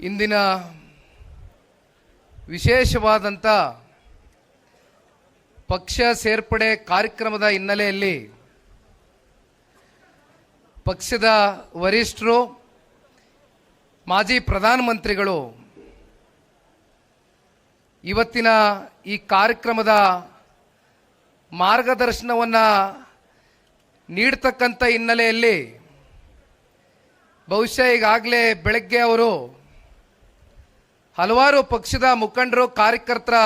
ಇಂದಿನ ವಿಶೇಷವಾದಂಥ ಪಕ್ಷ ಸೇರ್ಪಡೆ ಕಾರ್ಯಕ್ರಮದ ಹಿನ್ನೆಲೆಯಲ್ಲಿ ಪಕ್ಷದ ವರಿಷ್ಠರು ಮಾಜಿ ಪ್ರಧಾನಮಂತ್ರಿಗಳು ಇವತ್ತಿನ ಈ ಕಾರ್ಯಕ್ರಮದ ಮಾರ್ಗದರ್ಶನವನ್ನು ನೀಡತಕ್ಕಂಥ ಹಿನ್ನೆಲೆಯಲ್ಲಿ ಬಹುಶಃ ಈಗಾಗಲೇ ಬೆಳಗ್ಗೆ ಅವರು ಹಲವಾರು ಪಕ್ಷದ ಮುಖಂಡರು ಕಾರ್ಯಕರ್ತರ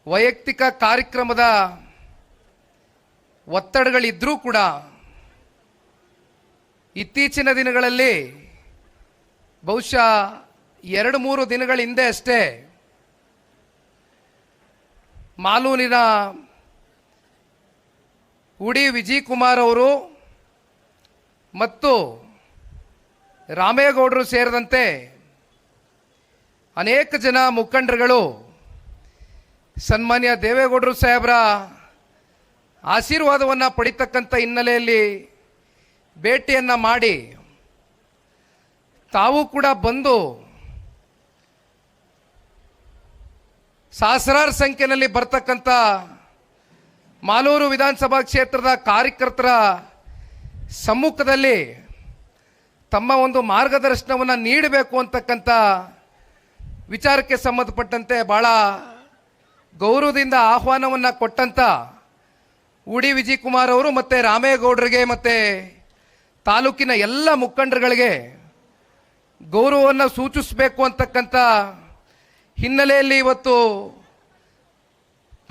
ವೈಯಕ್ತಿಕ ಕಾರ್ಯಕ್ರಮದ ಒತ್ತಡಗಳಿದ್ದರೂ ಕೂಡ ಇತ್ತೀಚಿನ ದಿನಗಳಲ್ಲಿ ಬಹುಶಃ 2-3 ದಿನಗಳ ಹಿಂದೆ ಅಷ್ಟೇ ಮಾಲೂರಿನ ಉಡಿ ವಿಜಯ್ ಕುಮಾರ್ ಅವರು ಮತ್ತು ರಾಮೇಗೌಡರು ಸೇರಿದಂತೆ ಅನೇಕ ಜನ ಮುಖಂಡರುಗಳು ಸನ್ಮಾನ್ಯ ದೇವೇಗೌಡರು ಸಾಹೇಬರ ಆಶೀರ್ವಾದವನ್ನು ಪಡಿತಕ್ಕಂಥ ಹಿನ್ನೆಲೆಯಲ್ಲಿ ಭೇಟಿಯನ್ನು ಮಾಡಿ ತಾವು ಕೂಡ ಬಂದು ಸಹಸ್ರಾರು ಸಂಖ್ಯೆಯಲ್ಲಿ ಬರ್ತಕ್ಕಂಥ ಮಾಲೂರು ವಿಧಾನಸಭಾ ಕ್ಷೇತ್ರದ ಕಾರ್ಯಕರ್ತರ ಸಮ್ಮುಖದಲ್ಲಿ ತಮ್ಮ ಒಂದು ಮಾರ್ಗದರ್ಶನವನ್ನು ನೀಡಬೇಕು ಅಂತಕ್ಕಂಥ ವಿಚಾರಕ್ಕೆ ಸಂಬಂಧಪಟ್ಟಂತೆ ಬಹಳ ಗೌರವದಿಂದ ಆಹ್ವಾನವನ್ನು ಕೊಟ್ಟಂಥ ಉಡಿ ವಿಜಯ್ ಕುಮಾರ್ ಅವರು ಮತ್ತು ರಾಮೇಗೌಡರಿಗೆ ಮತ್ತು ತಾಲೂಕಿನ ಎಲ್ಲ ಮುಖಂಡರುಗಳಿಗೆ ಗೌರವವನ್ನು ಸೂಚಿಸಬೇಕು ಅಂತಕ್ಕಂಥ ಹಿನ್ನೆಲೆಯಲ್ಲಿ ಇವತ್ತು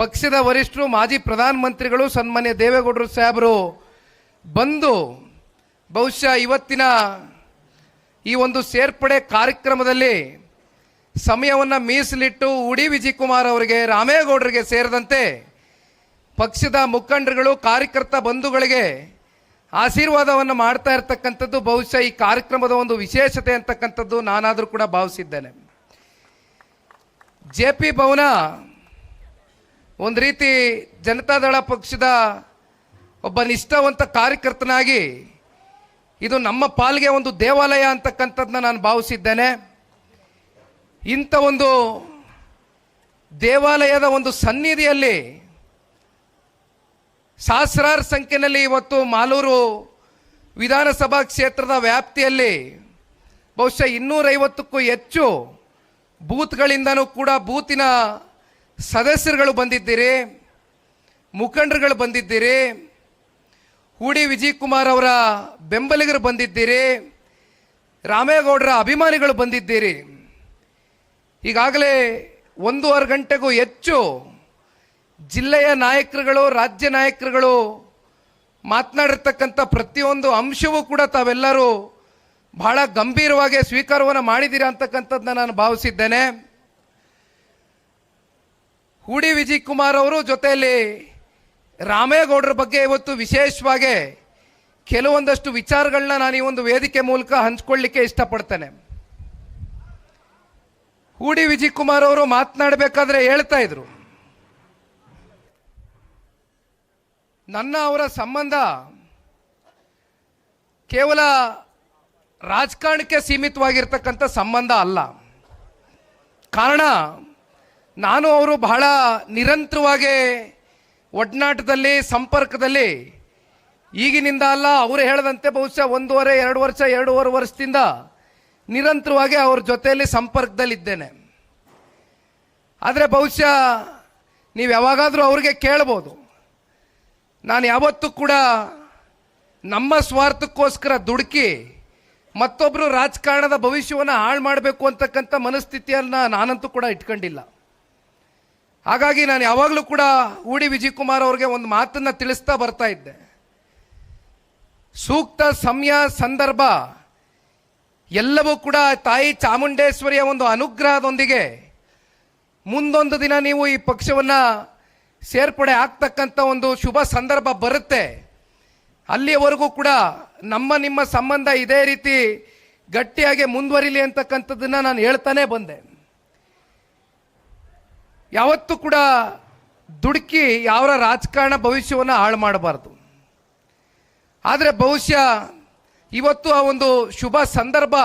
ಪಕ್ಷದ ವರಿಷ್ಠರು ಮಾಜಿ ಪ್ರಧಾನಮಂತ್ರಿಗಳು ಸನ್ಮಾನ್ಯ ದೇವೇಗೌಡರು ಸಾಹೇಬರು ಬಂದು ಬಹುಶಃ ಇವತ್ತಿನ ಈ ಒಂದು ಸೇರ್ಪಡೆ ಕಾರ್ಯಕ್ರಮದಲ್ಲಿ ಸಮಯವನ್ನು ಮೀಸಲಿಟ್ಟು ಉಡಿ ವಿಜಯ್ ಕುಮಾರ್ ಅವರಿಗೆ ರಾಮೇಗೌಡರಿಗೆ ಸೇರಿದಂತೆ ಪಕ್ಷದ ಮುಖಂಡರುಗಳು ಕಾರ್ಯಕರ್ತ ಬಂಧುಗಳಿಗೆ ಆಶೀರ್ವಾದವನ್ನು ಮಾಡ್ತಾ ಇರತಕ್ಕಂಥದ್ದು ಬಹುಶಃ ಈ ಕಾರ್ಯಕ್ರಮದ ಒಂದು ವಿಶೇಷತೆ ಅಂತಕ್ಕಂಥದ್ದು ನಾನಾದರೂ ಕೂಡ ಭಾವಿಸಿದ್ದೇನೆ. JP ಭವನ ಒಂದು ರೀತಿ ಜನತಾದಳ ಪಕ್ಷದ ಒಬ್ಬ ನಿಷ್ಠಾವಂತ ಕಾರ್ಯಕರ್ತನಾಗಿ ಇದು ನಮ್ಮ ಪಾಲಿಗೆ ಒಂದು ದೇವಾಲಯ ಅಂತಕ್ಕಂಥದ್ದನ್ನ ನಾನು ಭಾವಿಸಿದ್ದೇನೆ. ಇಂಥ ಒಂದು ದೇವಾಲಯದ ಒಂದು ಸನ್ನಿಧಿಯಲ್ಲಿ ಸಹಸ್ರಾರು ಸಂಖ್ಯೆಯಲ್ಲಿ ಇವತ್ತು ಮಾಲೂರು ವಿಧಾನಸಭಾ ಕ್ಷೇತ್ರದ ವ್ಯಾಪ್ತಿಯಲ್ಲಿ ಬಹುಶಃ 250ಕ್ಕೂ ಹೆಚ್ಚು ಬೂತ್ಗಳಿಂದನೂ ಕೂಡ ಬೂತಿನ ಸದಸ್ಯರುಗಳು ಬಂದಿದ್ದೀರಿ, ಮುಖಂಡರುಗಳು ಬಂದಿದ್ದೀರಿ, ಉಡಿ ವಿಜಯ್ ಕುಮಾರ್ ಅವರ ಬೆಂಬಲಿಗರು ಬಂದಿದ್ದೀರಿ, ರಾಮೇಗೌಡರ ಅಭಿಮಾನಿಗಳು ಬಂದಿದ್ದೀರಿ. ಈಗಾಗಲೇ 1.5 ಗಂಟೆಗೂ ಹೆಚ್ಚು ಜಿಲ್ಲೆಯ ನಾಯಕರುಗಳು, ರಾಜ್ಯ ನಾಯಕರುಗಳು ಮಾತನಾಡಿರ್ತಕ್ಕಂಥ ಪ್ರತಿಯೊಂದು ಅಂಶವೂ ಕೂಡ ತಾವೆಲ್ಲರೂ ಬಹಳ ಗಂಭೀರವಾಗಿ ಸ್ವೀಕಾರವನ್ನು ಮಾಡಿದ್ದೀರಾ ಅಂತಕ್ಕಂಥದ್ದನ್ನ ನಾನು ಭಾವಿಸಿದ್ದೇನೆ. ಉಡಿ ವಿಜಯ್ ಕುಮಾರ್ ಅವರು ಜೊತೆಯಲ್ಲಿ ರಾಮೇಗೌಡರ ಬಗ್ಗೆ ಇವತ್ತು ವಿಶೇಷವಾಗಿ ಕೆಲವೊಂದಷ್ಟು ವಿಚಾರಗಳನ್ನ ನಾನು ಈ ಒಂದು ವೇದಿಕೆ ಮೂಲಕ ಹಂಚ್ಕೊಳ್ಳಿಕ್ಕೆ ಇಷ್ಟಪಡ್ತೇನೆ. ಉಡಿ ವಿಜಯ್ ಕುಮಾರ್ ಅವರು ಮಾತನಾಡಬೇಕಾದ್ರೆ ಹೇಳ್ತಾ ಇದ್ರು, ನನ್ನ ಅವರ ಸಂಬಂಧ ಕೇವಲ ರಾಜಕಾರಣಕ್ಕೆ ಸೀಮಿತವಾಗಿರ್ತಕ್ಕಂಥ ಸಂಬಂಧ ಅಲ್ಲ. ಕಾರಣ ನಾನು ಅವರು ಬಹಳ ನಿರಂತರವಾಗಿ ಒಡನಾಟದಲ್ಲಿ ಸಂಪರ್ಕದಲ್ಲಿ ಈಗಿನಿಂದ ಅಲ್ಲ, ಅವರು ಹೇಳದಂತೆ ಬಹುಶಃ 1.5-2 ವರ್ಷ 2.5 ವರ್ಷದಿಂದ ನಿರಂತರವಾಗಿ ಅವ್ರ ಜೊತೆಯಲ್ಲಿ ಸಂಪರ್ಕದಲ್ಲಿದ್ದೇನೆ. ಆದರೆ ಬಹುಶಃ ನೀವು ಯಾವಾಗಾದರೂ ಅವ್ರಿಗೆ ಕೇಳ್ಬೋದು, ನಾನು ಯಾವತ್ತೂ ಕೂಡ ನಮ್ಮ ಸ್ವಾರ್ಥಕ್ಕೋಸ್ಕರ ದುಡುಕಿ ಮತ್ತೊಬ್ಬರು ರಾಜಕಾರಣದ ಭವಿಷ್ಯವನ್ನು ಹಾಳು ಮಾಡಬೇಕು ಅಂತಕ್ಕಂಥ ಮನಸ್ಥಿತಿಯನ್ನು ನಾನಂತೂ ಕೂಡ ಇಟ್ಕೊಂಡಿಲ್ಲ. ಹಾಗಾಗಿ ನಾನು ಯಾವಾಗಲೂ ಕೂಡ ಉಡಿ ವಿಜಯ್ ಕುಮಾರ್ ಅವ್ರಿಗೆ ಒಂದು ಮಾತನ್ನು ತಿಳಿಸ್ತಾ ಬರ್ತಾ ಇದ್ದೆ, ಸೂಕ್ತ ಸಮಯ ಸಂದರ್ಭ ಎಲ್ಲವೂ ಕೂಡ ತಾಯಿ ಚಾಮುಂಡೇಶ್ವರಿಯ ಒಂದು ಅನುಗ್ರಹದೊಂದಿಗೆ ಮುಂದೊಂದು ದಿನ ನೀವು ಈ ಪಕ್ಷವನ್ನು ಸೇರ್ಪಡೆ ಆಗ್ತಕ್ಕಂಥ ಒಂದು ಶುಭ ಸಂದರ್ಭ ಬರುತ್ತೆ. ಅಲ್ಲಿಯವರೆಗೂ ಕೂಡ ನಿಮ್ಮ ಸಂಬಂಧ ಇದೇ ರೀತಿ ಗಟ್ಟಿಯಾಗಿ ಮುಂದುವರಿಲಿ ಅಂತಕ್ಕಂಥದ್ದನ್ನ ನಾನು ಹೇಳ್ತಾನೆ ಬಂದೆ. ಯಾವತ್ತೂ ಕೂಡ ದುಡುಕಿ ಯಾವ ರಾಜಕಾರಣ ಭವಿಷ್ಯವನ್ನು ಹಾಳು ಮಾಡಬಾರ್ದು. ಆದರೆ ಬಹುಶಃ ಇವತ್ತು ಆ ಒಂದು ಶುಭ ಸಂದರ್ಭ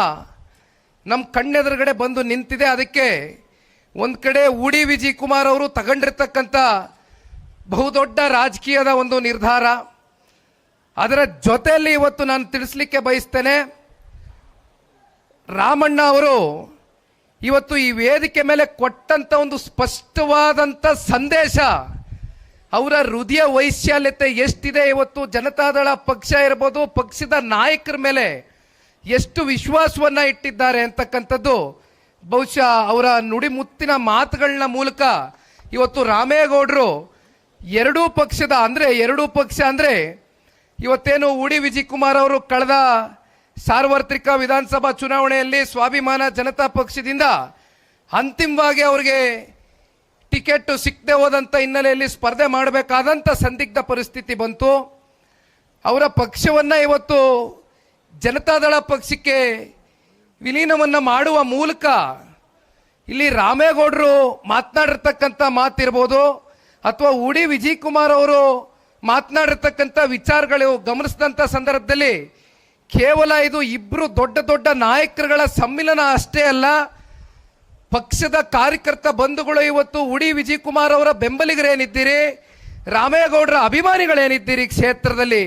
ನಮ್ಮ ಕಣ್ಣೆದುರುಗಡೆ ಬಂದು ನಿಂತಿದೆ. ಅದಕ್ಕೆ ಒಂದು ಕಡೆ ಉಡಿ ವಿಜಯ್ ಕುಮಾರ್ ಅವರು ತಗೊಂಡಿರ್ತಕ್ಕಂಥ ಬಹುದೊಡ್ಡ ರಾಜಕೀಯದ ಒಂದು ನಿರ್ಧಾರ, ಅದರ ಜೊತೆಯಲ್ಲಿ ಇವತ್ತು ನಾನು ತಿಳಿಸ್ಲಿಕ್ಕೆ ಬಯಸ್ತೇನೆ, ರಾಮಣ್ಣ ಅವರು ಇವತ್ತು ಈ ವೇದಿಕೆ ಮೇಲೆ ಕೊಟ್ಟಂತ ಒಂದು ಸ್ಪಷ್ಟವಾದಂಥ ಸಂದೇಶ, ಅವರ ಹೃದಯ ವೈಶಾಲ್ಯತೆ ಎಷ್ಟಿದೆ, ಇವತ್ತು ಜನತಾದಳ ಪಕ್ಷ ಇರ್ಬೋದು, ಪಕ್ಷದ ನಾಯಕರ ಮೇಲೆ ಎಷ್ಟು ವಿಶ್ವಾಸವನ್ನ ಇಟ್ಟಿದ್ದಾರೆ ಅಂತಕ್ಕಂಥದ್ದು ಬಹುಶಃ ಅವರ ನುಡಿಮುತ್ತಿನ ಮಾತುಗಳನ್ನ ಮೂಲಕ ಇವತ್ತು ರಾಮೇಗೌಡರು ಎರಡೂ ಪಕ್ಷ ಅಂದ್ರೆ ಇವತ್ತೇನು ಉಡಿ ವಿಜಯ್ ಕುಮಾರ್ ಅವರು ಕಳೆದ ಸಾರ್ವತ್ರಿಕ ವಿಧಾನಸಭಾ ಚುನಾವಣೆಯಲ್ಲಿ ಸ್ವಾಭಿಮಾನ ಜನತಾ ಪಕ್ಷದಿಂದ ಅಂತಿಮವಾಗಿ ಅವರಿಗೆ ಟಿಕೆಟ್ ಸಿಕ್ಕದೆ ಹೋದಂಥ ಹಿನ್ನೆಲೆಯಲ್ಲಿ ಸ್ಪರ್ಧೆ ಮಾಡಬೇಕಾದಂಥ ಸಂದಿಗ್ಧ ಪರಿಸ್ಥಿತಿ ಬಂತು. ಅವರ ಪಕ್ಷವನ್ನ ಇವತ್ತು ಜನತಾದಳ ಪಕ್ಷಕ್ಕೆ ವಿಲೀನವನ್ನ ಮಾಡುವ ಮೂಲಕ ಇಲ್ಲಿ ರಾಮೇಗೌಡರು ಮಾತನಾಡಿರ್ತಕ್ಕಂಥ ಮಾತಿರ್ಬೋದು ಅಥವಾ ಉಡಿ ವಿಜಯ್ ಕುಮಾರ್ ಅವರು ಮಾತನಾಡಿರ್ತಕ್ಕಂಥ ವಿಚಾರಗಳು ಗಮನಿಸಿದಂಥ ಸಂದರ್ಭದಲ್ಲಿ ಕೇವಲ ಇದು ಇಬ್ರು ದೊಡ್ಡ ದೊಡ್ಡ ನಾಯಕರುಗಳ ಸಮ್ಮಿಲನ ಅಷ್ಟೇ ಅಲ್ಲ, ಪಕ್ಷದ ಕಾರ್ಯಕರ್ತ ಬಂಧುಗಳು ಇವತ್ತು ಉಡಿ ವಿಜಯ್ ಕುಮಾರ್ ಅವರ ಬೆಂಬಲಿಗರೇನಿದ್ದೀರಿ, ರಾಮೇಗೌಡರ ಅಭಿಮಾನಿಗಳೇನಿದ್ದೀರಿ ಕ್ಷೇತ್ರದಲ್ಲಿ,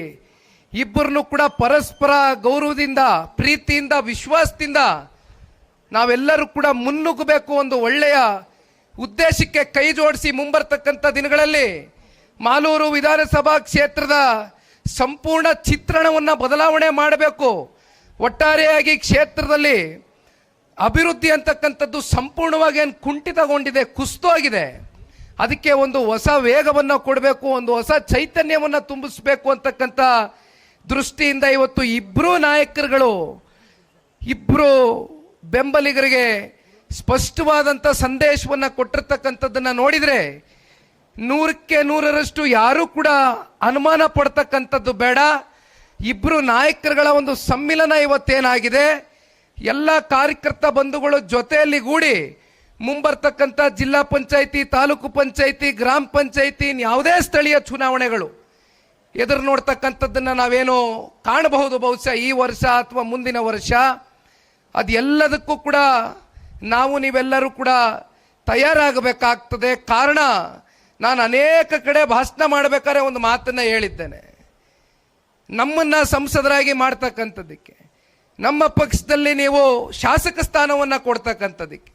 ಇಬ್ಬರನ್ನು ಕೂಡ ಪರಸ್ಪರ ಗೌರವದಿಂದ, ಪ್ರೀತಿಯಿಂದ, ವಿಶ್ವಾಸದಿಂದ ನಾವೆಲ್ಲರೂ ಕೂಡ ಮುನ್ನುಗ್ಗಬೇಕು. ಒಂದು ಒಳ್ಳೆಯ ಉದ್ದೇಶಕ್ಕೆ ಕೈ ಜೋಡಿಸಿ ಮುಂಬರ್ತಕ್ಕಂಥ ದಿನಗಳಲ್ಲಿ ಮಾಲೂರು ವಿಧಾನಸಭಾ ಕ್ಷೇತ್ರದ ಸಂಪೂರ್ಣ ಚಿತ್ರಣವನ್ನು ಬದಲಾವಣೆ ಮಾಡಬೇಕು. ಒಟ್ಟಾರೆಯಾಗಿ ಕ್ಷೇತ್ರದಲ್ಲಿ ಅಭಿವೃದ್ಧಿ ಅಂತಕ್ಕಂಥದ್ದು ಸಂಪೂರ್ಣವಾಗಿ ಏನು ಕುಂಠಿತಗೊಂಡಿದೆ, ಕುಸಿತೋಗಿದೆ. ಅದಕ್ಕೆ ಒಂದು ಹೊಸ ವೇಗವನ್ನು ಕೊಡಬೇಕು, ಒಂದು ಹೊಸ ಚೈತನ್ಯವನ್ನು ತುಂಬಿಸಬೇಕು ಅಂತಕ್ಕಂಥ ದೃಷ್ಟಿಯಿಂದ ಇವತ್ತು ಇಬ್ಬರು ನಾಯಕರುಗಳು, ಇಬ್ಬರು ಬೆಂಬಲಿಗರಿಗೆ ಸ್ಪಷ್ಟವಾದಂಥ ಸಂದೇಶವನ್ನು ಕೊಟ್ಟಿರ್ತಕ್ಕಂಥದ್ದನ್ನು ನೋಡಿದರೆ 100ಕ್ಕೆ 100ರಷ್ಟು ಯಾರೂ ಕೂಡ ಅನುಮಾನ ಪಡ್ತಕ್ಕಂಥದ್ದು ಬೇಡ. ಇಬ್ಬರು ನಾಯಕರುಗಳ ಒಂದು ಸಮ್ಮಿಲನ ಇವತ್ತೇನಾಗಿದೆ, ಎಲ್ಲ ಕಾರ್ಯಕರ್ತ ಬಂಧುಗಳು ಜೊತೆಯಲ್ಲಿ ಗೂಡಿ ಮುಂಬರ್ತಕ್ಕಂಥ ಜಿಲ್ಲಾ ಪಂಚಾಯಿತಿ, ತಾಲೂಕು ಪಂಚಾಯಿತಿ, ಗ್ರಾಮ ಪಂಚಾಯಿತಿ, ಯಾವುದೇ ಸ್ಥಳೀಯ ಚುನಾವಣೆಗಳು ಎದುರು ನೋಡ್ತಕ್ಕಂಥದ್ದನ್ನು ನಾವೇನು ಕಾಣಬಹುದು ಬಹುಶಃ ಈ ವರ್ಷ ಅಥವಾ ಮುಂದಿನ ವರ್ಷ. ಅದೆಲ್ಲದಕ್ಕೂ ಕೂಡ ನಾವು ನೀವೆಲ್ಲರೂ ಕೂಡ ತಯಾರಾಗಬೇಕಾಗ್ತದೆ. ಕಾರಣ, ನಾನು ಅನೇಕ ಕಡೆ ಭಾಷಣ ಮಾಡಬೇಕಾದ್ರೆ ಒಂದು ಮಾತನ್ನು ಹೇಳಿದ್ದೇನೆ, ನಮ್ಮನ್ನ ಸಂಸದರಾಗಿ ಮಾಡ್ತಕ್ಕಂಥದ್ದಕ್ಕೆ, ನಮ್ಮ ಪಕ್ಷದಲ್ಲಿ ನೀವು ಶಾಸಕ ಸ್ಥಾನವನ್ನು ಕೊಡ್ತಕ್ಕಂಥದ್ದಕ್ಕೆ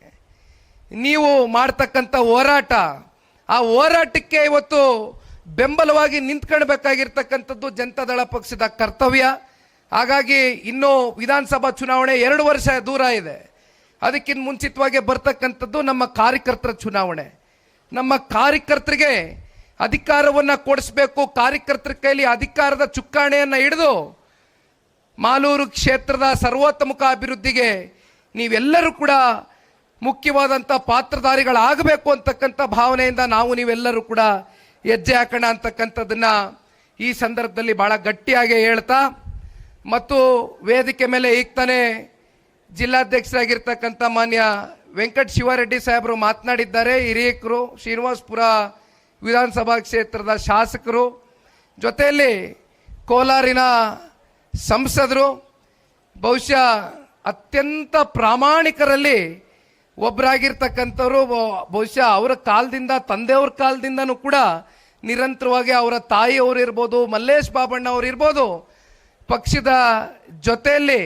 ನೀವು ಮಾಡ್ತಕ್ಕಂಥ ಹೋರಾಟ, ಆ ಹೋರಾಟಕ್ಕೆ ಇವತ್ತು ಬೆಂಬಲವಾಗಿ ನಿಂತ್ಕೊಳ್ಬೇಕಾಗಿರ್ತಕ್ಕಂಥದ್ದು ಜನತಾದಳ ಪಕ್ಷದ ಕರ್ತವ್ಯ. ಹಾಗಾಗಿ ಇನ್ನೂ ವಿಧಾನಸಭಾ ಚುನಾವಣೆ 2 ವರ್ಷ ದೂರ ಇದೆ. ಅದಕ್ಕಿಂತ ಮುಂಚಿತವಾಗಿ ಬರ್ತಕ್ಕಂಥದ್ದು ನಮ್ಮ ಕಾರ್ಯಕರ್ತರ ಚುನಾವಣೆ. ನಮ್ಮ ಕಾರ್ಯಕರ್ತರಿಗೆ ಅಧಿಕಾರವನ್ನು ಕೊಡಿಸಬೇಕು. ಕಾರ್ಯಕರ್ತರ ಕೈಲಿ ಅಧಿಕಾರದ ಚುಕ್ಕಾಣಿಯನ್ನು ಹಿಡಿದು ಮಾಲೂರು ಕ್ಷೇತ್ರದ ಸರ್ವತೋಮುಖ ಅಭಿವೃದ್ಧಿಗೆ ನೀವೆಲ್ಲರೂ ಕೂಡ ಮುಖ್ಯವಾದಂಥ ಪಾತ್ರಧಾರಿಗಳಾಗಬೇಕು ಅಂತಕ್ಕಂಥ ಭಾವನೆಯಿಂದ ನಾವು ನೀವೆಲ್ಲರೂ ಕೂಡ ಹೆಜ್ಜೆ ಹಾಕೋಣ ಅಂತಕ್ಕಂಥದ್ದನ್ನ ಈ ಸಂದರ್ಭದಲ್ಲಿ ಬಹಳ ಗಟ್ಟಿಯಾಗಿ ಹೇಳ್ತಾ, ಮತ್ತು ವೇದಿಕೆ ಮೇಲೆ ಈಗ ತಾನೇ ಜಿಲ್ಲಾಧ್ಯಕ್ಷರಾಗಿರ್ತಕ್ಕಂಥ ಮಾನ್ಯ ವೆಂಕಟ ಶಿವಾರೆಡ್ಡಿ ಸಾಹೇಬರು ಮಾತನಾಡಿದ್ದಾರೆ. ಹಿರಿಯಕರು, ಶ್ರೀನಿವಾಸಪುರ ವಿಧಾನಸಭಾ ಕ್ಷೇತ್ರದ ಶಾಸಕರು, ಜೊತೆಯಲ್ಲಿ ಕೋಲಾರಿನ ಸಂಸದರು, ಬಹುಶಃ ಅತ್ಯಂತ ಪ್ರಾಮಾಣಿಕರಲ್ಲಿ ಒಬ್ಬರಾಗಿರ್ತಕ್ಕಂಥವ್ರು. ಬಹುಶಃ ಅವರ ಕಾಲದಿಂದ, ತಂದೆಯವ್ರ ಕಾಲದಿಂದನೂ ಕೂಡ ನಿರಂತರವಾಗಿ ಅವರ ತಾಯಿಯವರು ಇರ್ಬೋದು, ಮಲ್ಲೇಶ್ ಬಾಬಣ್ಣ ಅವರು ಇರ್ಬೋದು, ಪಕ್ಷದ ಜೊತೆಯಲ್ಲಿ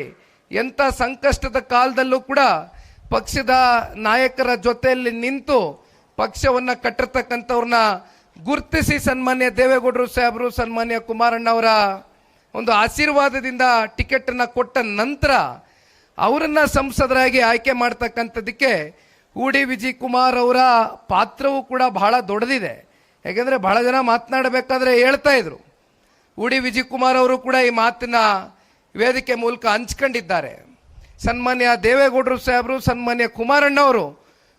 ಎಂಥ ಸಂಕಷ್ಟದ ಕಾಲದಲ್ಲೂ ಕೂಡ ಪಕ್ಷದ ನಾಯಕರ ಜೊತೆಯಲ್ಲಿ ನಿಂತು ಪಕ್ಷವನ್ನು ಕಟ್ಟಿರ್ತಕ್ಕಂಥವ್ರನ್ನ ಗುರುತಿಸಿ ಸನ್ಮಾನ್ಯ ದೇವೇಗೌಡರು ಸಾಹೇಬರು, ಸನ್ಮಾನ್ಯ ಕುಮಾರಣ್ಣ ಅವರ ಒಂದು ಆಶೀರ್ವಾದದಿಂದ ಟಿಕೆಟನ್ನು ಕೊಟ್ಟ ನಂತರ ಅವರನ್ನ ಸಂಸದರಾಗಿ ಆಯ್ಕೆ ಮಾಡ್ತಕ್ಕಂಥದ್ದಕ್ಕೆ ಉಡಿ ವಿಜಯ್ ಕುಮಾರ್ ಅವರ ಪಾತ್ರವೂ ಕೂಡ ಬಹಳ ದೊಡ್ಡದಿದೆ. ಯಾಕೆಂದರೆ ಬಹಳ ಜನ ಮಾತನಾಡಬೇಕಾದ್ರೆ ಹೇಳ್ತಾ ಇದ್ರು, ಉಡಿ ವಿಜಯ್ ಕುಮಾರ್ ಅವರು ಕೂಡ ಈ ಮಾತನ್ನ ವೇದಿಕೆ ಮೂಲಕ ಹಂಚ್ಕೊಂಡಿದ್ದಾರೆ. ಸನ್ಮಾನ್ಯ ದೇವೇಗೌಡರು ಸಾಹೇಬರು, ಸನ್ಮಾನ್ಯ ಕುಮಾರಣ್ಣ ಅವರು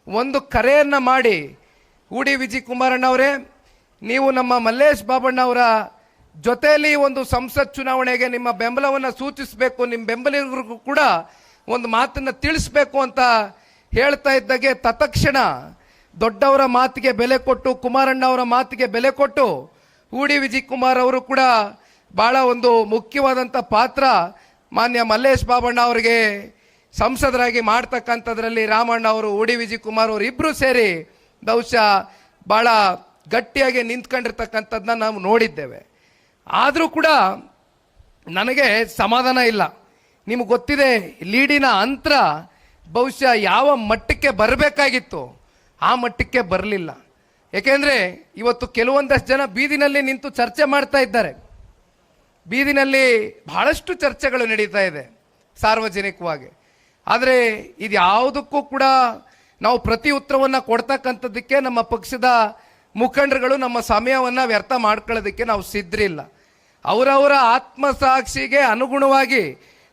ಒಂದು ಕರೆಯನ್ನು ಮಾಡಿ, ಉಡಿ ವಿಜಯ್ ಕುಮಾರಣ್ಣ ಅವರೇ, ನೀವು ನಮ್ಮ ಮಲ್ಲೇಶ್ ಬಾಬಣ್ಣ ಅವರ ಜೊತೆಯಲ್ಲಿ ಒಂದು ಸಂಸತ್ ಚುನಾವಣೆಗೆ ನಿಮ್ಮ ಬೆಂಬಲವನ್ನು ಸೂಚಿಸಬೇಕು, ನಿಮ್ಮ ಬೆಂಬಲಿಗರಿಗೂ ಕೂಡ ಒಂದು ಮಾತನ್ನು ತಿಳಿಸ್ಬೇಕು ಅಂತ ಹೇಳ್ತಾ ಇದ್ದಾಗೆ ತತ್ಕ್ಷಣ ದೊಡ್ಡವರ ಮಾತಿಗೆ ಬೆಲೆ ಕೊಟ್ಟು, ಕುಮಾರಣ್ಣ ಅವರ ಮಾತಿಗೆ ಬೆಲೆ ಕೊಟ್ಟು, ಉಡಿ ವಿಜಯ್ ಕುಮಾರ್ ಅವರು ಕೂಡ ಬಹಳ ಒಂದು ಮುಖ್ಯವಾದಂಥ ಪಾತ್ರ ಮಾನ್ಯ ಮಲ್ಲೇಶ್ ಬಾಬಣ್ಣ ಅವರಿಗೆ ಸಂಸದರಾಗಿ ಮಾಡ್ತಕ್ಕಂಥದ್ರಲ್ಲಿ ರಾಮಣ್ಣ ಅವರು, ಉಡಿ ವಿಜಯ್ ಕುಮಾರ್ ಅವರು ಇಬ್ಬರು ಸೇರಿ ಬಹುಶಃ ಭಾಳ ಗಟ್ಟಿಯಾಗಿ ನಿಂತ್ಕೊಂಡಿರ್ತಕ್ಕಂಥದ್ದನ್ನ ನಾವು ನೋಡಿದ್ದೇವೆ. ಆದರೂ ಕೂಡ ನನಗೆ ಸಮಾಧಾನ ಇಲ್ಲ. ನಿಮಗೆ ಗೊತ್ತಿದೆ, ಲೀಡಿನ ಅಂತರ ಬಹುಶಃ ಯಾವ ಮಟ್ಟಕ್ಕೆ ಬರಬೇಕಾಗಿತ್ತು ಆ ಮಟ್ಟಕ್ಕೆ ಬರಲಿಲ್ಲ. ಏಕೆಂದರೆ ಇವತ್ತು ಕೆಲವೊಂದಷ್ಟು ಜನ ಬೀದಿನಲ್ಲಿ ನಿಂತು ಚರ್ಚೆ ಮಾಡ್ತಾ ಇದ್ದಾರೆ. ಬೀದಿನಲ್ಲಿ ಬಹಳಷ್ಟು ಚರ್ಚೆಗಳು ನಡೀತಾ ಇದೆ ಸಾರ್ವಜನಿಕವಾಗಿ. ಆದರೆ ಇದು ಯಾವುದಕ್ಕೂ ಕೂಡ ನಾವು ಪ್ರತಿ ಉತ್ತರವನ್ನು ಕೊಡ್ತಕ್ಕಂಥದ್ದಕ್ಕೆ ನಮ್ಮ ಪಕ್ಷದ ಮುಖಂಡರುಗಳು ನಮ್ಮ ಸಮಯವನ್ನು ವ್ಯರ್ಥ ಮಾಡ್ಕೊಳ್ಳೋದಕ್ಕೆ ನಾವು ಸಿದ್ಧರಿಲ್ಲ. ಅವರವರ ಆತ್ಮಸಾಕ್ಷಿಗೆ ಅನುಗುಣವಾಗಿ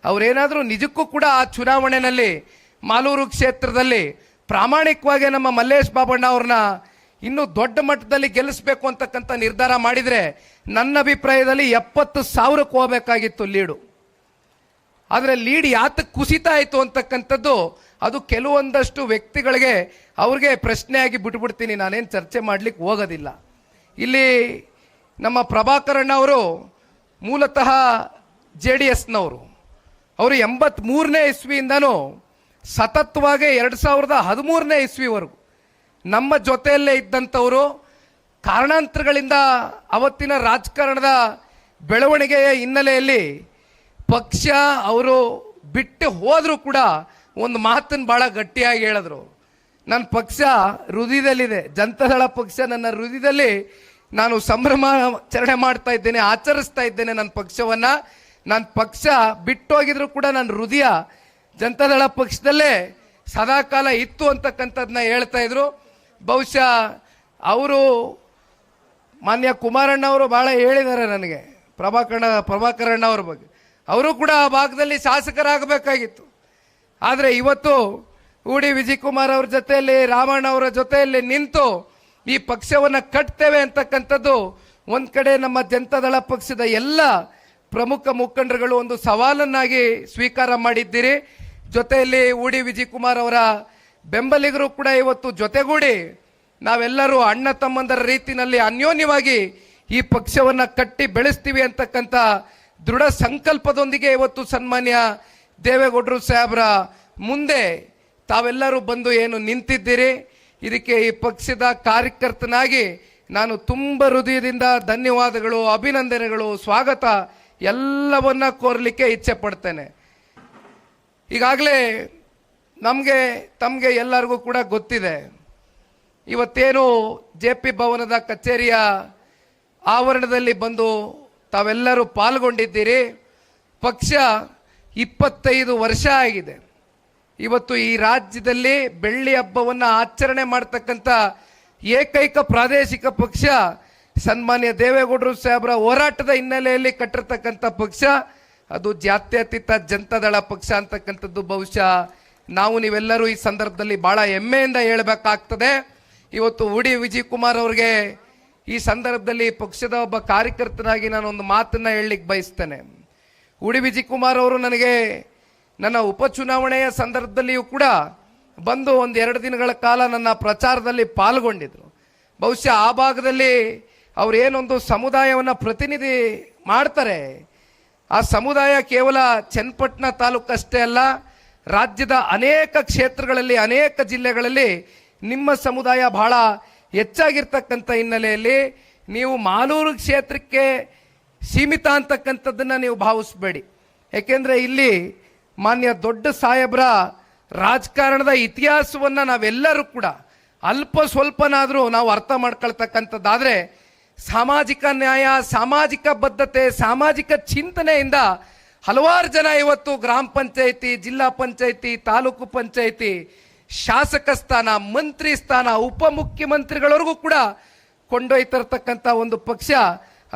ಅವರೇನಾದರೂ ನಿಜಕ್ಕೂ ಕೂಡ ಆ ಚುನಾವಣೆಯಲ್ಲಿ ಮಾಲೂರು ಕ್ಷೇತ್ರದಲ್ಲಿ ಪ್ರಾಮಾಣಿಕವಾಗಿ ನಮ್ಮ ಮಲ್ಲೇಶ್ ಬಾಬಣ್ಣ ಅವ್ರನ್ನ ಇನ್ನೂ ದೊಡ್ಡ ಮಟ್ಟದಲ್ಲಿ ಗೆಲ್ಲಿಸಬೇಕು ಅಂತಕ್ಕಂಥ ನಿರ್ಧಾರ ಮಾಡಿದರೆ ನನ್ನ ಅಭಿಪ್ರಾಯದಲ್ಲಿ 70,000ಕ್ಕೆ ಹೋಗಬೇಕಾಗಿತ್ತು ಲೀಡು. ಆದರೆ ಲೀಡ್ ಯಾತಕ್ಕೆ ಕುಸಿತ ಆಯಿತು ಅಂತಕ್ಕಂಥದ್ದು ಅದು ಕೆಲವೊಂದಷ್ಟು ವ್ಯಕ್ತಿಗಳಿಗೆ ಅವ್ರಿಗೆ ಪ್ರಶ್ನೆಯಾಗಿ ಬಿಟ್ಬಿಡ್ತೀನಿ. ನಾನೇನು ಚರ್ಚೆ ಮಾಡಲಿಕ್ಕೆ ಹೋಗೋದಿಲ್ಲ. ಇಲ್ಲಿ ನಮ್ಮ ಪ್ರಭಾಕರಣ್ಣ ಅವರು ಮೂಲತಃ JDSನವರು. ಅವರು 83ನೇ ಇಸ್ವಿಯಿಂದನೂ ಸತತವಾಗಿ 2013ನೇ ಇಸ್ವಿವರೆಗೂ ನಮ್ಮ ಜೊತೆಯಲ್ಲೇ ಇದ್ದಂಥವರು. ಕಾರಣಾಂತರಗಳಿಂದ ಅವತ್ತಿನ ರಾಜಕಾರಣದ ಬೆಳವಣಿಗೆಯ ಹಿನ್ನೆಲೆಯಲ್ಲಿ ಪಕ್ಷ ಅವರು ಬಿಟ್ಟು ಹೋದರೂ ಕೂಡ ಒಂದು ಮಾತನ್ನು ಭಾಳ ಗಟ್ಟಿಯಾಗಿ ಹೇಳಿದ್ರು. ನನ್ನ ಪಕ್ಷ ಹೃದಯದಲ್ಲಿದೆ, ಜನತಾದಳ ಪಕ್ಷ ನನ್ನ ಹೃದಯದಲ್ಲಿ, ನಾನು ಸಂಭ್ರಮಾಚರಣೆ ಮಾಡ್ತಾ ಇದ್ದೇನೆ, ಆಚರಿಸ್ತಾ ಇದ್ದೇನೆ ನನ್ನ ಪಕ್ಷವನ್ನು. ನನ್ನ ಪಕ್ಷ ಬಿಟ್ಟೋಗಿದ್ರು ಕೂಡ ನನ್ನ ಹೃದಯ ಜನತಾದಳ ಪಕ್ಷದಲ್ಲೇ ಸದಾಕಾಲ ಇತ್ತು ಅಂತಕ್ಕಂಥದ್ದನ್ನ ಹೇಳ್ತಾ ಇದ್ರು. ಬಹುಶಃ ಅವರು ಮಾನ್ಯ ಕುಮಾರಣ್ಣ ಅವರು ಭಾಳ ಹೇಳಿದ್ದಾರೆ ನನಗೆ ಪ್ರಭಾಕರಣ್ಣ ಅವ್ರ ಬಗ್ಗೆ. ಅವರು ಕೂಡ ಆ ಭಾಗದಲ್ಲಿ ಶಾಸಕರಾಗಬೇಕಾಗಿತ್ತು. ಆದರೆ ಇವತ್ತು ಉಡಿ ವಿಜಯ್ ಕುಮಾರ್ ಅವ್ರ ಜೊತೆಯಲ್ಲಿ, ರಾಮಣ್ಣ ಅವರ ಜೊತೆಯಲ್ಲಿ ನಿಂತು ಈ ಪಕ್ಷವನ್ನು ಕಟ್ತೇವೆ ಅಂತಕ್ಕಂಥದ್ದು ಒಂದು ಕಡೆ ನಮ್ಮ ಜನತಾದಳ ಪಕ್ಷದ ಎಲ್ಲ ಪ್ರಮುಖ ಮುಖಂಡರುಗಳು ಒಂದು ಸವಾಲನ್ನಾಗಿ ಸ್ವೀಕಾರ ಮಾಡಿದ್ದೀರಿ. ಜೊತೆಯಲ್ಲಿ ಉಡಿ ವಿಜಯ್ ಕುಮಾರ್ ಅವರ ಬೆಂಬಲಿಗರು ಕೂಡ ಇವತ್ತು ಜೊತೆಗೂಡಿ ನಾವೆಲ್ಲರೂ ಅಣ್ಣ ತಮ್ಮಂದರ ರೀತಿಯಲ್ಲಿ ಅನ್ಯೋನ್ಯವಾಗಿ ಈ ಪಕ್ಷವನ್ನು ಕಟ್ಟಿ ಬೆಳೆಸ್ತೀವಿ ಅಂತಕ್ಕಂಥ ದೃಢ ಸಂಕಲ್ಪದೊಂದಿಗೆ ಇವತ್ತು ಸನ್ಮಾನ್ಯ ದೇವೇಗೌಡರು ಸಾಹೇಬ್ರ ಮುಂದೆ ತಾವೆಲ್ಲರೂ ಬಂದು ಏನು ನಿಂತಿದ್ದೀರಿ. ಇದಕ್ಕೆ ಈ ಪಕ್ಷದ ಕಾರ್ಯಕರ್ತನಾಗಿ ನಾನು ತುಂಬ ಹೃದಯದಿಂದ ಧನ್ಯವಾದಗಳು, ಅಭಿನಂದನೆಗಳು, ಸ್ವಾಗತ ಎಲ್ಲವನ್ನ ಕೋರಲಿಕ್ಕೆ ಇಚ್ಛೆ ಪಡ್ತೇನೆ. ಈಗಾಗಲೇ ತಮಗೆ ಎಲ್ಲರಿಗೂ ಕೂಡ ಗೊತ್ತಿದೆ, ಇವತ್ತೇನು JP ಭವನದ ಕಚೇರಿಯ ಆವರಣದಲ್ಲಿ ಬಂದು ತಾವೆಲ್ಲರೂ ಪಾಲ್ಗೊಂಡಿದ್ದೀರಿ. ಪಕ್ಷ 25 ವರ್ಷ ಆಗಿದೆ. ಇವತ್ತು ಈ ರಾಜ್ಯದಲ್ಲಿ ಬೆಳ್ಳಿ ಹಬ್ಬವನ್ನು ಆಚರಣೆ ಮಾಡ್ತಕ್ಕಂಥ ಏಕೈಕ ಪ್ರಾದೇಶಿಕ ಪಕ್ಷ ಸನ್ಮಾನ್ಯ ದೇವೇಗೌಡರು ಸಾಹೇಬ್ರ ಹೋರಾಟದ ಹಿನ್ನೆಲೆಯಲ್ಲಿ ಕಟ್ಟಿರ್ತಕ್ಕಂಥ ಪಕ್ಷ ಅದು ಜಾತ್ಯತೀತ ಜನತಾದಳ ಪಕ್ಷ ಅಂತಕ್ಕಂಥದ್ದು ಬಹುಶಃ ನೀವೆಲ್ಲರೂ ಈ ಸಂದರ್ಭದಲ್ಲಿ ಬಹಳ ಹೆಮ್ಮೆಯಿಂದ ಹೇಳಬೇಕಾಗ್ತದೆ. ಇವತ್ತು ಉಡಿ ವಿಜಯ್ ಕುಮಾರ್ ಅವ್ರಿಗೆ ಈ ಸಂದರ್ಭದಲ್ಲಿ ಪಕ್ಷದ ಒಬ್ಬ ಕಾರ್ಯಕರ್ತನಾಗಿ ನಾನು ಒಂದು ಮಾತನ್ನ ಹೇಳಲಿಕ್ಕೆ ಬಯಸ್ತೇನೆ. ಉಡಿ ವಿಜಯ್ ಕುಮಾರ್ ಅವರು ನನಗೆ ನನ್ನ ಉಪಚುನಾವಣೆಯ ಸಂದರ್ಭದಲ್ಲಿಯೂ ಕೂಡ ಬಂದು 1-2 ದಿನಗಳ ಕಾಲ ನನ್ನ ಪ್ರಚಾರದಲ್ಲಿ ಪಾಲ್ಗೊಂಡಿದ್ರು. ಬಹುಶಃ ಆ ಭಾಗದಲ್ಲಿ ಅವ್ರು ಏನೊಂದು ಸಮುದಾಯವನ್ನು ಪ್ರತಿನಿಧಿ ಮಾಡ್ತಾರೆ, ಆ ಸಮುದಾಯ ಕೇವಲ ಚನ್ನಪಟ್ಟಣ ತಾಲೂಕಷ್ಟೇ ಅಲ್ಲ, ರಾಜ್ಯದ ಅನೇಕ ಕ್ಷೇತ್ರಗಳಲ್ಲಿ, ಅನೇಕ ಜಿಲ್ಲೆಗಳಲ್ಲಿ ನಿಮ್ಮ ಸಮುದಾಯ ಬಹಳ ಹೆಚ್ಚಾಗಿರ್ತಕ್ಕಂಥ ಹಿನ್ನೆಲೆಯಲ್ಲಿ ನೀವು ಮಾಲೂರು ಕ್ಷೇತ್ರಕ್ಕೆ ಸೀಮಿತ ಅಂತಕ್ಕಂಥದ್ದನ್ನು ನೀವು ಭಾವಿಸಬೇಡಿ. ಯಾಕೆಂದರೆ ಇಲ್ಲಿ ಮಾನ್ಯ ದೊಡ್ಡ ಸಾಹೇಬ್ರ ರಾಜಕಾರಣದ ಇತಿಹಾಸವನ್ನು ನಾವೆಲ್ಲರೂ ಕೂಡ ಅಲ್ಪ ಸ್ವಲ್ಪನಾದರೂ ನಾವು ಅರ್ಥ ಮಾಡ್ಕೊಳ್ತಕ್ಕಂಥದ್ದಾದರೆ ಸಾಮಾಜಿಕ ನ್ಯಾಯ, ಸಾಮಾಜಿಕ ಬದ್ಧತೆ, ಸಾಮಾಜಿಕ ಚಿಂತನೆಯಿಂದ ಹಲವಾರು ಜನ ಇವತ್ತು ಗ್ರಾಮ ಪಂಚಾಯಿತಿ, ಜಿಲ್ಲಾ ಪಂಚಾಯಿತಿ, ತಾಲೂಕು ಪಂಚಾಯಿತಿ, ಶಾಸಕ ಸ್ಥಾನ, ಮಂತ್ರಿ ಸ್ಥಾನ, ಉಪಮುಖ್ಯಮಂತ್ರಿಗಳವರೆಗೂ ಕೂಡ ಕೊಂಡೊಯ್ತಿರ್ತಕ್ಕಂಥ ಒಂದು ಪಕ್ಷ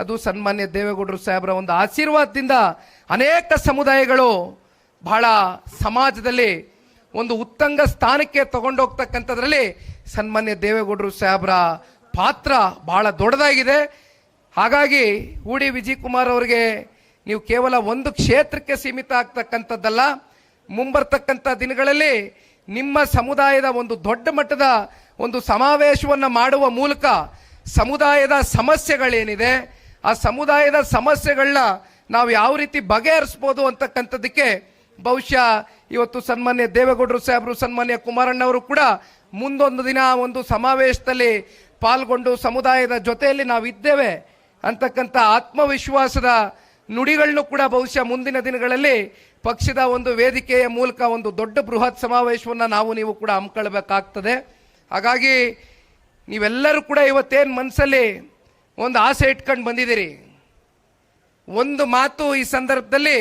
ಅದು ಸನ್ಮಾನ್ಯ ದೇವೇಗೌಡರು ಸಾಹೇಬ್ರ ಒಂದು ಆಶೀರ್ವಾದದಿಂದ ಅನೇಕ ಸಮುದಾಯಗಳು ಬಹಳ ಸಮಾಜದಲ್ಲಿ ಒಂದು ಉತ್ತಂಗ ಸ್ಥಾನಕ್ಕೆ ತಗೊಂಡೋಗ್ತಕ್ಕಂಥದ್ರಲ್ಲಿ ಸನ್ಮಾನ್ಯ ದೇವೇಗೌಡರು ಸಾಹೇಬ್ರ ಪಾತ್ರ ಬಹಳ ದೊಡ್ಡದಾಗಿದೆ. ಹಾಗಾಗಿ ಉಡಿ ವಿಜಯ್ ಕುಮಾರ್ ಅವರಿಗೆ ನೀವು ಕೇವಲ ಒಂದು ಕ್ಷೇತ್ರಕ್ಕೆ ಸೀಮಿತ ಆಗ್ತಕ್ಕಂಥದ್ದಲ್ಲ, ಮುಂಬರ್ತಕ್ಕಂಥ ದಿನಗಳಲ್ಲಿ ನಿಮ್ಮ ಸಮುದಾಯದ ಒಂದು ದೊಡ್ಡ ಮಟ್ಟದ ಒಂದು ಸಮಾವೇಶವನ್ನು ಮಾಡುವ ಮೂಲಕ ಸಮುದಾಯದ ಸಮಸ್ಯೆಗಳೇನಿದೆ ಆ ಸಮುದಾಯದ ಸಮಸ್ಯೆಗಳನ್ನ ನಾವು ಯಾವ ರೀತಿ ಬಗೆಹರಿಸ್ಬೋದು ಅಂತಕ್ಕಂಥದ್ದಕ್ಕೆ ಬಹುಶಃ ಇವತ್ತು ಸನ್ಮಾನ್ಯ ದೇವೇಗೌಡರು ಸಾಹೇಬರು, ಸನ್ಮಾನ್ಯ ಕುಮಾರಣ್ಣವರು ಕೂಡ ಮುಂದೊಂದು ದಿನ ಒಂದು ಸಮಾವೇಶದಲ್ಲಿ ಪಾಲ್ಗೊಂಡು ಸಮುದಾಯದ ಜೊತೆಯಲ್ಲಿ ನಾವಿದ್ದೇವೆ ಅಂತಕ್ಕಂಥ ಆತ್ಮವಿಶ್ವಾಸದ ನುಡಿಗಳನ್ನು ಕೂಡ ಬಹುಶಃ ಮುಂದಿನ ದಿನಗಳಲ್ಲಿ ಪಕ್ಷದ ಒಂದು ವೇದಿಕೆಯ ಮೂಲಕ ಒಂದು ದೊಡ್ಡ ಬೃಹತ್ ಸಮಾವೇಶವನ್ನು ನಾವು ನೀವು ಕೂಡ ಹಮ್ಮಿಕೊಳ್ಬೇಕಾಗ್ತದೆ. ಹಾಗಾಗಿ ನೀವೆಲ್ಲರೂ ಕೂಡ ಇವತ್ತೇನು ಮನಸ್ಸಲ್ಲಿ ಒಂದು ಆಸೆ ಇಟ್ಕೊಂಡು ಬಂದಿದ್ದೀರಿ, ಒಂದು ಮಾತು ಈ ಸಂದರ್ಭದಲ್ಲಿ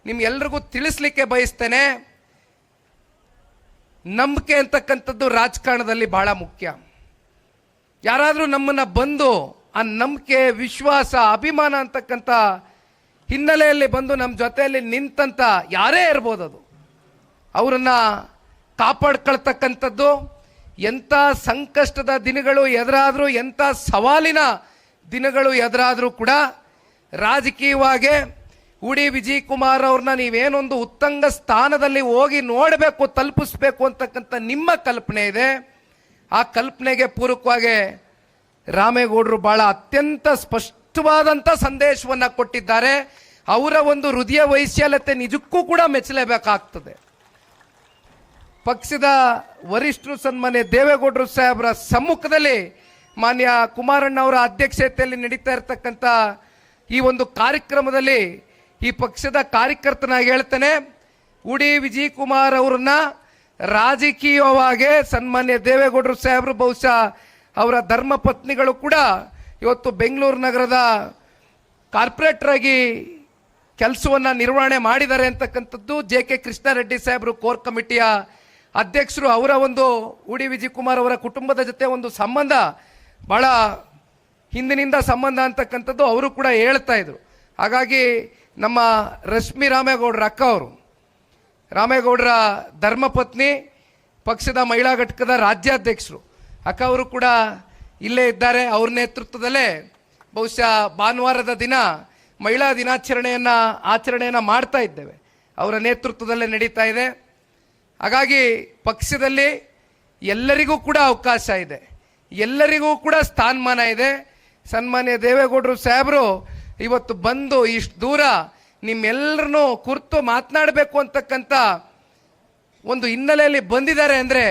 ನಿಮ್ಗೆಲ್ರಿಗೂ ತಿಳಿಸ್ಲಿಕ್ಕೆ ಬಯಸ್ತೇನೆ. ನಂಬಿಕೆ ಅಂತಕ್ಕಂಥದ್ದು ರಾಜಕಾರಣದಲ್ಲಿ ಬಹಳ ಮುಖ್ಯ. ಯಾರಾದರೂ ನಮ್ಮನ್ನ ಬಂದು ಆ ನಂಬಿಕೆ, ವಿಶ್ವಾಸ, ಅಭಿಮಾನ ಅಂತಕ್ಕಂಥ ಹಿನ್ನೆಲೆಯಲ್ಲಿ ಬಂದು ನಮ್ಮ ಜೊತೆಯಲ್ಲಿ ನಿಂತಂತ ಯಾರೇ ಇರ್ಬೋದು, ಅದು ಅವರನ್ನ ಕಾಪಾಡ್ಕೊಳ್ತಕ್ಕಂಥದ್ದು. ಎಂಥ ಸಂಕಷ್ಟದ ದಿನಗಳು ಎದುರಾದರೂ, ಎಂಥ ಸವಾಲಿನ ದಿನಗಳು ಎದುರಾದರೂ ಕೂಡ ರಾಜಕೀಯವಾಗಿ ಉಡಿ ವಿಜಯ್ ಕುಮಾರ್ ಅವ್ರನ್ನ ನೀವೇನೊಂದು ಉತ್ತಂಗ ಸ್ಥಾನದಲ್ಲಿ ಹೋಗಿ ನೋಡಬೇಕು, ತಲುಪಿಸ್ಬೇಕು ಅಂತಕ್ಕಂಥ ನಿಮ್ಮ ಕಲ್ಪನೆ ಇದೆ. ಆ ಕಲ್ಪನೆಗೆ ಪೂರಕವಾಗಿ ರಾಮೇಗೌಡರು ಬಹಳ ಅತ್ಯಂತ ಸ್ಪಷ್ಟವಾದಂಥ ಸಂದೇಶವನ್ನು ಕೊಟ್ಟಿದ್ದಾರೆ. ಅವರ ಒಂದು ಹೃದಯ ವೈಶಾಲ್ಯತೆ ನಿಜಕ್ಕೂ ಕೂಡ ಮೆಚ್ಚಲೇಬೇಕಾಗ್ತದೆ. ಪಕ್ಷದ ವರಿಷ್ಠರು ಸನ್ಮಾನ್ಯ ದೇವೇಗೌಡರು ಸಾಹೇಬರ ಸಮ್ಮುಖದಲ್ಲಿ ಮಾನ್ಯ ಕುಮಾರಣ್ಣ ಅವರ ಅಧ್ಯಕ್ಷತೆಯಲ್ಲಿ ನಡೀತಾ ಇರತಕ್ಕಂಥ ಈ ಒಂದು ಕಾರ್ಯಕ್ರಮದಲ್ಲಿ ಈ ಪಕ್ಷದ ಕಾರ್ಯಕರ್ತನಾಗಿ ಹೇಳ್ತೇನೆ, ಉಡಿ ವಿಜಯ್ ಕುಮಾರ್ ಅವರನ್ನ ರಾಜಕೀಯವಾಗಿ ಸನ್ಮಾನ್ಯ ದೇವೇಗೌಡರು ಸಾಹೇಬರು, ಬಹುಶಃ ಅವರ ಧರ್ಮ ಪತ್ನಿಗಳು ಕೂಡ ಇವತ್ತು ಬೆಂಗಳೂರು ನಗರದ ಕಾರ್ಪೊರೇಟರ್ ಆಗಿ ಕೆಲಸವನ್ನ ನಿರ್ವಹಣೆ ಮಾಡಿದ್ದಾರೆ ಅಂತಕ್ಕಂಥದ್ದು. JK ಕೃಷ್ಣಾರೆಡ್ಡಿ ಸಾಹೇಬರು ಕೋರ್ ಕಮಿಟಿಯ ಅಧ್ಯಕ್ಷರು, ಅವರ ಒಂದು ಉಡಿ ವಿಜಯ್ ಕುಮಾರ್ ಅವರ ಕುಟುಂಬದ ಜೊತೆ ಒಂದು ಸಂಬಂಧ ಬಹಳ ಹಿಂದಿನಿಂದ ಸಂಬಂಧ ಅಂತಕ್ಕಂಥದ್ದು ಅವರು ಕೂಡ ಹೇಳ್ತಾ ಇದ್ರು. ಹಾಗಾಗಿ ನಮ್ಮ ರಶ್ಮಿ ರಾಮೇಗೌಡರ ಅಕ್ಕ ಅವರು, ರಾಮೇಗೌಡರ ಧರ್ಮಪತ್ನಿ, ಪಕ್ಷದ ಮಹಿಳಾ ಘಟಕದ ರಾಜ್ಯಾಧ್ಯಕ್ಷರು ಅಕ್ಕ ಅವರು ಕೂಡ ಇಲ್ಲೇ ಇದ್ದಾರೆ. ಅವ್ರ ನೇತೃತ್ವದಲ್ಲೇ ಬಹುಶಃ ಭಾನುವಾರದ ದಿನ ಮಹಿಳಾ ಆಚರಣೆಯನ್ನು ಮಾಡ್ತಾ ಇದ್ದೇವೆ. ಅವರ ನೇತೃತ್ವದಲ್ಲೇ ನಡೀತಾ ಇದೆ. ಹಾಗಾಗಿ ಪಕ್ಷದಲ್ಲಿ ಎಲ್ಲರಿಗೂ ಕೂಡ ಅವಕಾಶ ಇದೆ, ಎಲ್ಲರಿಗೂ ಕೂಡ ಸ್ಥಾನಮಾನ ಇದೆ. ಸನ್ಮಾನ್ಯ ದೇವೇಗೌಡರು ಸಾಹೇಬರು ಇವತ್ತು ಬಂದು ಇಷ್ಟು ದೂರ ನಿಮ್ಮೆಲ್ಲರನ್ನೂ ಕುರಿತು ಮಾತನಾಡಬೇಕು ಅಂತಕ್ಕಂಥ ಒಂದು ಹಿನ್ನೆಲೆಯಲ್ಲಿ ಬಂದಿದ್ದಾರೆ ಅಂದರೆ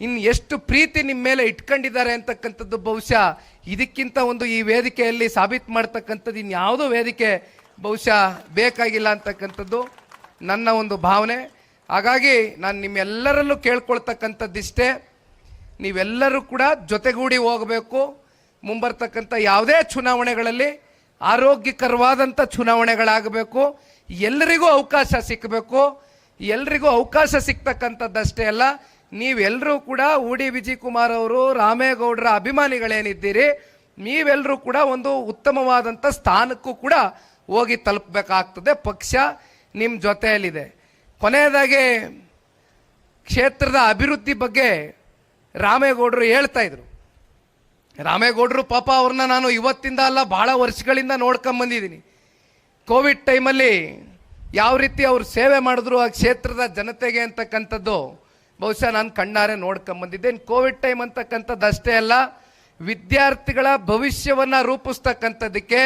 ಇನ್ನು ಎಷ್ಟು ಪ್ರೀತಿ ನಿಮ್ಮ ಮೇಲೆ ಇಟ್ಕೊಂಡಿದ್ದಾರೆ ಅಂತಕ್ಕಂಥದ್ದು ಬಹುಶಃ ಇದಕ್ಕಿಂತ ಒಂದು ಈ ವೇದಿಕೆಯಲ್ಲಿ ಸಾಬೀತು ಮಾಡ್ತಕ್ಕಂಥದ್ದು ಇನ್ಯಾವುದೋ ವೇದಿಕೆ ಬಹುಶಃ ಬೇಕಾಗಿಲ್ಲ ಅಂತಕ್ಕಂಥದ್ದು ನನ್ನ ಒಂದು ಭಾವನೆ. ಹಾಗಾಗಿ ನಾನು ನಿಮ್ಮೆಲ್ಲರಲ್ಲೂ ಕೇಳ್ಕೊಳ್ತಕ್ಕಂಥದ್ದಿಷ್ಟೇ, ನೀವೆಲ್ಲರೂ ಕೂಡ ಜೊತೆಗೂಡಿ ಹೋಗಬೇಕು. ಮುಂಬರ್ತಕ್ಕಂಥ ಯಾವುದೇ ಚುನಾವಣೆಗಳಲ್ಲಿ ಆರೋಗ್ಯಕರವಾದಂಥ ಚುನಾವಣೆಗಳಾಗಬೇಕು. ಎಲ್ಲರಿಗೂ ಅವಕಾಶ ಸಿಕ್ಕಬೇಕು. ಎಲ್ರಿಗೂ ಅವಕಾಶ ಸಿಗ್ತಕ್ಕಂಥದ್ದಷ್ಟೇ ಅಲ್ಲ, ನೀವೆಲ್ಲರೂ ಕೂಡ ಉಡಿ ವಿಜಯ್ ಕುಮಾರ್ ಅವರು, ರಾಮೇಗೌಡರ ಅಭಿಮಾನಿಗಳೇನಿದ್ದೀರಿ, ನೀವೆಲ್ಲರೂ ಕೂಡ ಒಂದು ಉತ್ತಮವಾದಂಥ ಸ್ಥಾನಕ್ಕೂ ಕೂಡ ಹೋಗಿ ತಲುಪಬೇಕಾಗ್ತದೆ. ಪಕ್ಷ ನಿಮ್ಮ ಜೊತೆಯಲ್ಲಿದೆ. ಕೊನೆಯದಾಗಿ ಕ್ಷೇತ್ರದ ಅಭಿವೃದ್ಧಿ ಬಗ್ಗೆ ರಾಮೇಗೌಡರು ಹೇಳ್ತಾ ಇದ್ರು. ರಾಮೇಗೌಡರು ಪಾಪ ಅವ್ರನ್ನ ನಾನು ಇವತ್ತಿಂದ ಅಲ್ಲ, ಬಹಳ ವರ್ಷಗಳಿಂದ ನೋಡ್ಕೊಂಬಂದಿದ್ದೀನಿ. ಕೋವಿಡ್ ಟೈಮಲ್ಲಿ ಯಾವ ರೀತಿ ಅವ್ರು ಸೇವೆ ಮಾಡಿದ್ರು ಆ ಕ್ಷೇತ್ರದ ಜನತೆಗೆ ಅಂತಕ್ಕಂಥದ್ದು ಬಹುಶಃ ನಾನು ಕಣ್ಣಾರೆ ನೋಡ್ಕೊಂಬಂದಿದ್ದೇನೆ. ಕೋವಿಡ್ ಟೈಮ್ ಅಂತಕ್ಕಂಥದ್ದು ಅಷ್ಟೇ ಅಲ್ಲ, ವಿದ್ಯಾರ್ಥಿಗಳ ಭವಿಷ್ಯವನ್ನು ರೂಪಿಸ್ತಕ್ಕಂಥದ್ದಕ್ಕೆ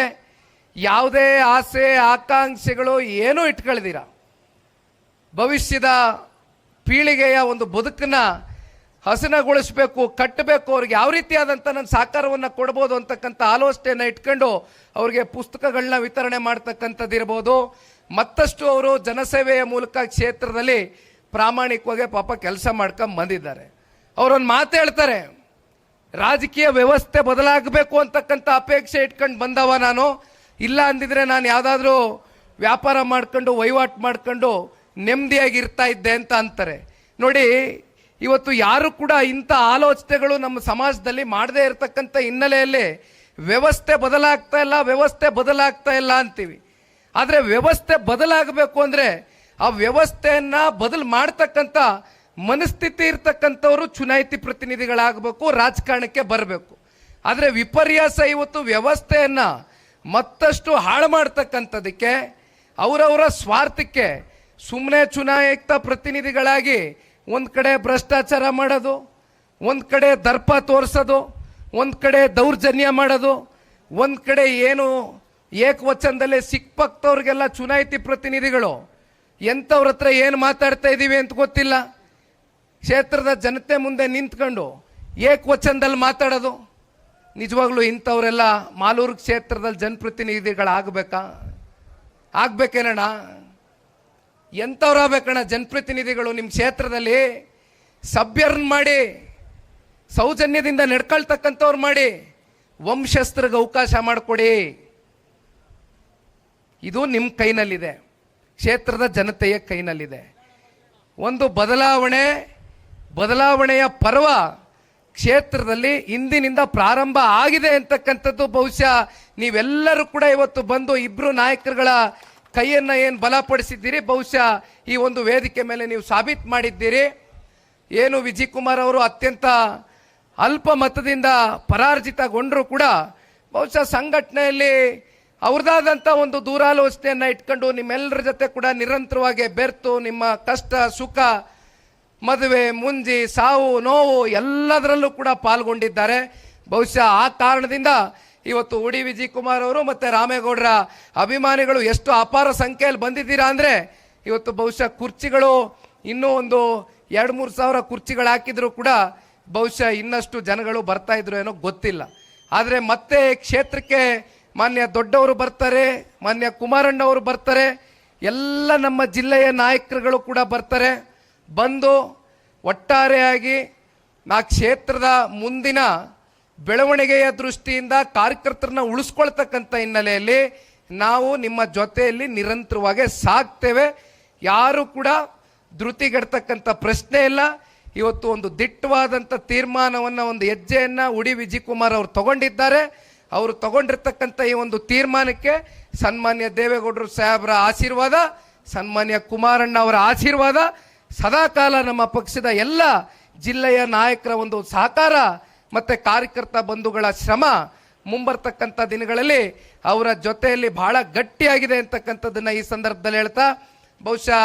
ಯಾವುದೇ ಆಸೆ ಆಕಾಂಕ್ಷೆಗಳು ಏನೂ ಇಟ್ಕೊಳ್ದಿರ ಭವಿಷ್ಯದ ಪೀಳಿಗೆಯ ಒಂದು ಬದುಕನ್ನು ಹಸನಗೊಳಿಸಬೇಕು, ಕಟ್ಟಬೇಕು, ಅವ್ರಿಗೆ ಯಾವ ರೀತಿಯಾದಂಥ ನನ್ನ ಸಹಕಾರವನ್ನು ಕೊಡ್ಬೋದು ಅಂತಕ್ಕಂಥ ಆಲೋಚನೆಯನ್ನು ಇಟ್ಕೊಂಡು ಅವ್ರಿಗೆ ಪುಸ್ತಕಗಳನ್ನ ವಿತರಣೆ ಮಾಡ್ತಕ್ಕಂಥದ್ದಿರ್ಬೋದು. ಮತ್ತಷ್ಟು ಅವರು ಜನಸೇವೆಯ ಮೂಲಕ ಕ್ಷೇತ್ರದಲ್ಲಿ ಪ್ರಾಮಾಣಿಕವಾಗಿ ಪಾಪ ಕೆಲಸ ಮಾಡ್ಕೊಂಡು ಬಂದಿದ್ದಾರೆ. ಅವರೊಂದು ಮಾತು ಹೇಳ್ತಾರೆ, ರಾಜಕೀಯ ವ್ಯವಸ್ಥೆ ಬದಲಾಗಬೇಕು ಅಂತಕ್ಕಂಥ ಅಪೇಕ್ಷೆ ಇಟ್ಕೊಂಡು ಬಂದವ ನಾನು, ಇಲ್ಲ ಅಂದಿದ್ರೆ ನಾನು ಯಾವುದಾದ್ರೂ ವ್ಯಾಪಾರ ಮಾಡ್ಕೊಂಡು ವಹಿವಾಟು ಮಾಡ್ಕೊಂಡು ನೆಮ್ಮದಿಯಾಗಿ ಇರ್ತಾ ಇದ್ದೆ ಅಂತ ಅಂತಾರೆ. ನೋಡಿ, ಇವತ್ತು ಯಾರು ಕೂಡ ಇಂಥ ಆಲೋಚನೆಗಳು ನಮ್ಮ ಸಮಾಜದಲ್ಲಿ ಮಾಡದೇ ಇರತಕ್ಕಂಥ ಹಿನ್ನೆಲೆಯಲ್ಲಿ ವ್ಯವಸ್ಥೆ ಬದಲಾಗ್ತಾ ಇಲ್ಲ ಅಂತೀವಿ. ಆದರೆ ವ್ಯವಸ್ಥೆ ಬದಲಾಗಬೇಕು ಅಂದರೆ ಆ ವ್ಯವಸ್ಥೆಯನ್ನು ಬದಲು ಮಾಡ್ತಕ್ಕಂಥ ಮನಸ್ಥಿತಿ ಇರ್ತಕ್ಕಂಥವರು ಚುನಾಯಿತಿ ಪ್ರತಿನಿಧಿಗಳಾಗಬೇಕು, ರಾಜಕಾರಣಕ್ಕೆ ಬರಬೇಕು. ಆದರೆ ವಿಪರ್ಯಾಸ ಇವತ್ತು ವ್ಯವಸ್ಥೆಯನ್ನು ಮತ್ತಷ್ಟು ಹಾಳು ಮಾಡ್ತಕ್ಕಂಥದಕ್ಕೆ, ಅವರವರ ಸ್ವಾರ್ಥಕ್ಕೆ ಸುಮ್ಮನೆ ಚುನಾಯಿತ ಪ್ರತಿನಿಧಿಗಳಾಗಿ ಒಂದು ಕಡೆ ಭ್ರಷ್ಟಾಚಾರ ಮಾಡೋದು, ಒಂದು ಕಡೆ ದರ್ಪ ತೋರಿಸೋದು, ಒಂದು ಕಡೆ ದೌರ್ಜನ್ಯ ಮಾಡೋದು, ಒಂದು ಕಡೆ ಏನು ಏಕವಚನದಲ್ಲೇ ಸಿಕ್ಪಕ್ತವ್ರಿಗೆಲ್ಲ ಚುನಾಯಿತಿ ಪ್ರತಿನಿಧಿಗಳು ಎಂಥವ್ರ ಹತ್ರ ಏನು ಮಾತಾಡ್ತಾ ಇದ್ದೀವಿ ಅಂತ ಗೊತ್ತಿಲ್ಲ. ಕ್ಷೇತ್ರದ ಜನತೆ ಮುಂದೆ ನಿಂತ್ಕೊಂಡು ಏಕವಚನದಲ್ಲಿ ಮಾತಾಡೋದು. ನಿಜವಾಗ್ಲೂ ಇಂಥವರೆಲ್ಲ ಮಾಲೂರು ಕ್ಷೇತ್ರದಲ್ಲಿ ಜನಪ್ರತಿನಿಧಿಗಳಾಗಬೇಕಾ? ಆಗ್ಬೇಕೇನಣ್ಣ? ಎಂಥವ್ರಾಗಬೇಕಣ್ಣ ಜನಪ್ರತಿನಿಧಿಗಳು? ನಿಮ್ಮ ಕ್ಷೇತ್ರದಲ್ಲಿ ಸಭ್ಯರನ್ನ ಮಾಡಿ, ಸೌಜನ್ಯದಿಂದ ನಡ್ಕೊಳ್ತಕ್ಕಂಥವ್ರು ಮಾಡಿ, ವಂಶಸ್ಥರಿಗೆ ಅವಕಾಶ ಮಾಡಿಕೊಡಿ. ಇದು ನಿಮ್ಮ ಕೈನಲ್ಲಿದೆ, ಕ್ಷೇತ್ರದ ಜನತೆಯ ಕೈನಲ್ಲಿದೆ. ಒಂದು ಬದಲಾವಣೆಯ ಪರ್ವ ಕ್ಷೇತ್ರದಲ್ಲಿ ಇಂದಿನಿಂದ ಪ್ರಾರಂಭ ಆಗಿದೆ ಅಂತಕ್ಕಂಥದ್ದು ಬಹುಶಃ ನೀವೆಲ್ಲರೂ ಕೂಡ ಇವತ್ತು ಬಂದು ಇಬ್ರು ನಾಯಕರುಗಳ ಕೈಯನ್ನು ಏನು ಬಲಪಡಿಸಿದ್ದೀರಿ, ಬಹುಶಃ ಈ ಒಂದು ವೇದಿಕೆ ಮೇಲೆ ನೀವು ಸಾಬೀತು ಮಾಡಿದ್ದೀರಿ. ಏನು ವಿಜಯ್ ಕುಮಾರ್ ಅವರು ಅತ್ಯಂತ ಅಲ್ಪ ಮತದಿಂದ ಪರಾರ್ಜಿತಗೊಂಡರೂ ಕೂಡ ಬಹುಶಃ ಸಂಘಟನೆಯಲ್ಲಿ ಅವ್ರದ್ದಾದಂಥ ಒಂದು ದೂರಾಲೋಚನೆಯನ್ನು ಇಟ್ಕೊಂಡು ನಿಮ್ಮೆಲ್ಲರ ಜೊತೆ ಕೂಡ ನಿರಂತರವಾಗಿ ಬೆರ್ತು ನಿಮ್ಮ ಕಷ್ಟ ಸುಖ, ಮದುವೆ, ಮುಂಜಿ, ಸಾವು, ನೋವು ಎಲ್ಲದರಲ್ಲೂ ಕೂಡ ಪಾಲ್ಗೊಂಡಿದ್ದಾರೆ. ಬಹುಶಃ ಆ ಕಾರಣದಿಂದ ಇವತ್ತು ಉಡಿ ವಿಜಯ್ ಕುಮಾರ್ ಅವರು ಮತ್ತು ರಾಮೇಗೌಡರ ಅಭಿಮಾನಿಗಳು ಎಷ್ಟು ಅಪಾರ ಸಂಖ್ಯೆಯಲ್ಲಿ ಬಂದಿದ್ದೀರಾ ಅಂದರೆ, ಇವತ್ತು ಬಹುಶಃ ಕುರ್ಚಿಗಳು ಇನ್ನೂ ಒಂದು 2-3 ಸಾವಿರ ಕುರ್ಚಿಗಳು ಹಾಕಿದ್ರು ಕೂಡ ಬಹುಶಃ ಇನ್ನಷ್ಟು ಜನಗಳು ಬರ್ತಾ ಇದ್ರು ಏನೋ ಗೊತ್ತಿಲ್ಲ. ಆದರೆ ಮತ್ತೆ ಕ್ಷೇತ್ರಕ್ಕೆ ಮಾನ್ಯ ದೊಡ್ಡವರು ಬರ್ತಾರೆ, ಮಾನ್ಯ ಕುಮಾರಣ್ಣವರು ಬರ್ತಾರೆ, ಎಲ್ಲ ನಮ್ಮ ಜಿಲ್ಲೆಯ ನಾಯಕರುಗಳು ಕೂಡ ಬರ್ತಾರೆ. ಬಂದು ಒಟ್ಟಾರೆಯಾಗಿ ನಾ ಕ್ಷೇತ್ರದ ಮುಂದಿನ ಬೆಳವಣಿಗೆಯ ದೃಷ್ಟಿಯಿಂದ ಕಾರ್ಯಕರ್ತರನ್ನ ಉಳಿಸ್ಕೊಳ್ತಕ್ಕಂಥ ಹಿನ್ನೆಲೆಯಲ್ಲಿ ನಾವು ನಿಮ್ಮ ಜೊತೆಯಲ್ಲಿ ನಿರಂತರವಾಗಿ ಸಾಗ್ತೇವೆ. ಯಾರು ಕೂಡ ಧೃತಿಗೆಡ್ತಕ್ಕಂಥ ಪ್ರಶ್ನೆ ಇಲ್ಲ. ಇವತ್ತು ಒಂದು ದಿಟ್ಟವಾದಂಥ ತೀರ್ಮಾನವನ್ನು, ಒಂದು ಹೆಜ್ಜೆಯನ್ನು ಉಡಿ ವಿಜಯ್ ಕುಮಾರ್ ಅವರು ತಗೊಂಡಿದ್ದಾರೆ. ಅವರು ತಗೊಂಡಿರ್ತಕ್ಕಂಥ ಈ ಒಂದು ತೀರ್ಮಾನಕ್ಕೆ ಸನ್ಮಾನ್ಯ ದೇವೇಗೌಡರು ಸಾಹೇಬರ ಆಶೀರ್ವಾದ, ಸನ್ಮಾನ್ಯ ಕುಮಾರಣ್ಣ ಅವರ ಆಶೀರ್ವಾದ, ಸದಾಕಾಲ ನಮ್ಮ ಪಕ್ಷದ ಎಲ್ಲ ಜಿಲ್ಲೆಯ ನಾಯಕರ ಒಂದು ಸಹಕಾರ ಮತ್ತು ಕಾರ್ಯಕರ್ತ ಬಂಧುಗಳ ಶ್ರಮ ಮುಂಬರ್ತಕ್ಕಂಥ ದಿನಗಳಲ್ಲಿ ಅವರ ಜೊತೆಯಲ್ಲಿ ಬಹಳ ಗಟ್ಟಿಯಾಗಿದೆ ಅಂತಕ್ಕಂಥದ್ದನ್ನು ಈ ಸಂದರ್ಭದಲ್ಲಿ ಹೇಳ್ತಾ, ಬಹುಶಃ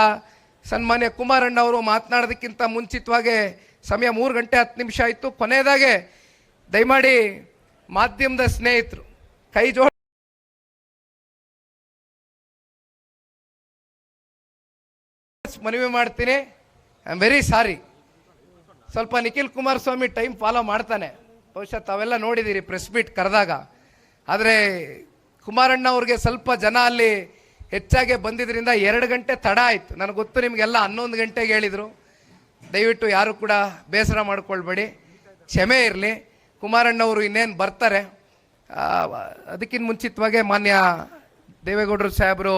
ಸನ್ಮಾನ್ಯ ಕುಮಾರಣ್ಣ ಅವರು ಮಾತನಾಡೋದಕ್ಕಿಂತ ಮುಂಚಿತವಾಗಿ ಸಮಯ 3:10 ಆಯಿತು. ಕೊನೆಯದಾಗೆ ದಯಮಾಡಿ ಮಾಧ್ಯಮದ ಸ್ನೇಹಿತರು ಕೈ ಜೋಡ ಮನವಿ ಮಾಡ್ತೀನಿ. I am very sorry. ಸ್ವಲ್ಪ ನಿಖಿಲ್ ಕುಮಾರಸ್ವಾಮಿ ಟೈಮ್ ಫಾಲೋ ಮಾಡ್ತಾನೆ, ಬಹುಶಃ ತಾವೆಲ್ಲ ನೋಡಿದ್ದೀರಿ ಪ್ರೆಸ್ ಮೀಟ್ ಕರೆದಾಗ. ಆದರೆ ಕುಮಾರಣ್ಣ ಅವ್ರಿಗೆ ಸ್ವಲ್ಪ ಜನ ಅಲ್ಲಿ ಹೆಚ್ಚಾಗೆ ಬಂದಿದ್ದರಿಂದ 2 ಗಂಟೆ ತಡ ಆಯಿತು. ನನಗೆ ಗೊತ್ತು ನಿಮಗೆಲ್ಲ 11 ಗಂಟೆಗೆ ಹೇಳಿದರು. ದಯವಿಟ್ಟು ಯಾರು ಕೂಡ ಬೇಸರ ಮಾಡ್ಕೊಳ್ಬೇಡಿ, ಕ್ಷಮೆ ಇರಲಿ. ಕುಮಾರಣ್ಣವರು ಇನ್ನೇನು ಬರ್ತಾರೆ. ಅದಕ್ಕಿಂತ ಮುಂಚಿತವಾಗಿ ಮಾನ್ಯ ದೇವೇಗೌಡರು ಸಾಹೇಬರು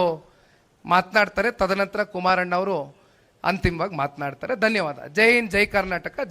ಮಾತನಾಡ್ತಾರೆ, ತದನಂತರ ಕುಮಾರಣ್ಣ ಅವರು ಅಂತಿಮವಾಗಿ ಮಾತನಾಡ್ತಾರೆ. ಧನ್ಯವಾದ. ಜೈ ಹಿಂದ್, ಜೈ ಕರ್ನಾಟಕ, ಜೈ